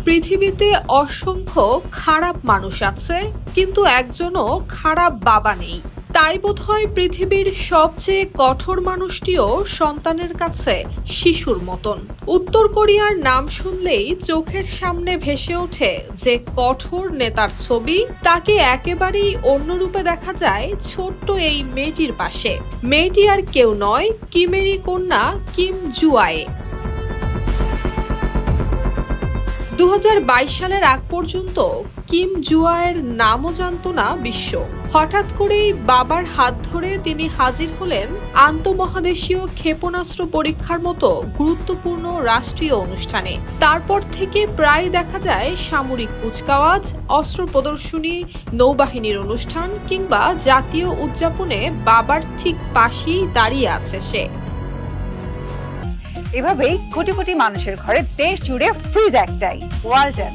পৃথিবীতে অসংখ্য খারাপ মানুষ আছে, কিন্তু একজনও খারাপ বাবা নেই। তাই বোধহয় পৃথিবীর সবচেয়ে কঠোর মানুষটিও সন্তানের কাছে শিশুর মতন। উত্তর কোরিয়ার নাম শুনলেই চোখের সামনে ভেসে ওঠে যে কঠোর নেতার ছবি, তাকে একেবারেই অন্য রূপে দেখা যায় ছোট্ট এই মেয়েটির পাশে। মেয়েটি আর কেউ নয়, কিমেরই কন্যা কিম জুয়ায়ে। 2022 সালের আগ পর্যন্ত কিম জুয়ায়ের নামও জানত না বিশ্ব। হঠাৎ করেই বাবার হাত ধরে তিনি হাজির হলেন আন্তঃমহাদেশীয় ক্ষেপণাস্ত্র পরীক্ষার মতো গুরুত্বপূর্ণ রাষ্ট্রীয় অনুষ্ঠানে। তারপর থেকে প্রায় দেখা যায় সামরিক কুচকাওয়াজ, অস্ত্র প্রদর্শনী, নৌবাহিনীর অনুষ্ঠান কিংবা জাতীয় উদযাপনে বাবার ঠিক পাশেই দাঁড়িয়ে আছে সে। এভাবেই কোটি কোটি মানুষের ঘরে দেশ জুড়ে ফ্রিজ একটাই, ওয়ালটন।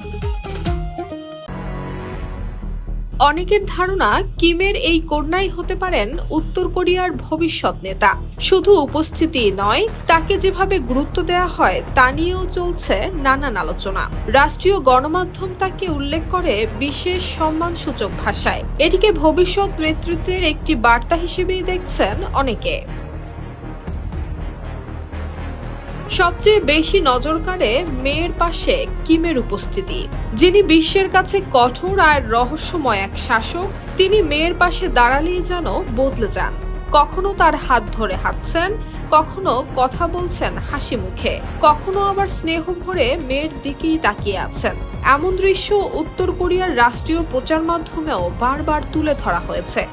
অনেকের ধারণা কিমের এই কন্যাই হতে পারেন উত্তর কোরিয়ার ভবিষ্যৎ নেতা। শুধু উপস্থিতি নয়, তাকে যেভাবে গুরুত্ব দেওয়া হয় তা নিয়েও চলছে নানান আলোচনা। রাষ্ট্রীয় গণমাধ্যম তাকে উল্লেখ করে বিশেষ সম্মানসূচক ভাষায়। এটিকে ভবিষ্যৎ নেতৃত্বের একটি বার্তা হিসেবেই দেখছেন অনেকে। সবচেয়ে বেশি নজর কাড়ে মেয়ের পাশে কিমের উপস্থিতি। যিনি বিশ্বের কাছে কঠোর আর রহস্যময় এক শাসক, তিনি মেয়ের পাশে দাঁড়ালেই যেন বদলে যান। কখনো তার হাত ধরে হাঁটছেন, কখনো কথা বলছেন হাসি মুখে, কখনো আবার স্নেহ ভরে মেয়ের দিকেই তাকিয়ে আছেন। এমন দৃশ্য উত্তর কোরিয়ার রাষ্ট্রীয় প্রচার মাধ্যমেও বারবার তুলে ধরা হয়েছে।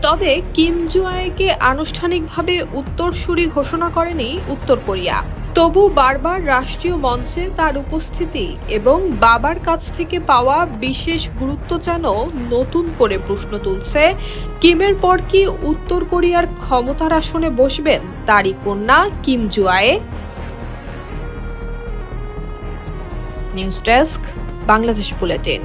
তবে কিম জুয়ায়েকে আনুষ্ঠানিকভাবে উত্তরসূরি ঘোষণা করেনি উত্তর কোরিয়া। তবু বারবার রাষ্ট্রীয় মঞ্চে তার উপস্থিতি এবং বাবার কাছ থেকে পাওয়া বিশেষ গুরুত্ব যেন নতুন করে প্রশ্ন তুলছে, কিমের পর কি উত্তর কোরিয়ার ক্ষমতার আসনে বসবেন তারই কন্যা Kim Ju Ae? News desk, Bangladesh bulletin.